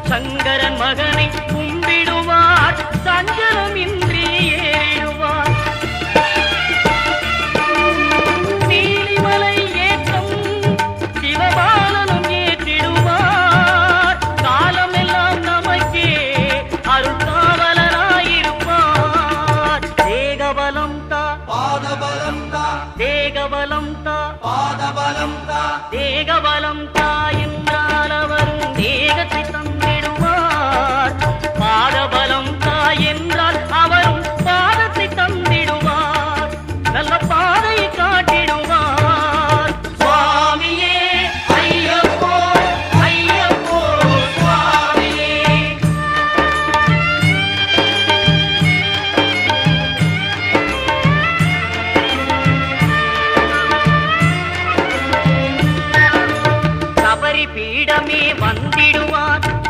சங்கரன் மகனை கும்பிடுவார் சஞ்சலமின்றி ஏறிடுவார் நீலிமலை ஏற்றம் சிவபாலனும் ஏற்றிடுவார் காலமெல்லாம் நமக்கே அருள்காவலராயிருப்பார் தேகபலம் தா பாதபலம் தா தேகபலம் தா பாதபலம் தா தேகபலம் தா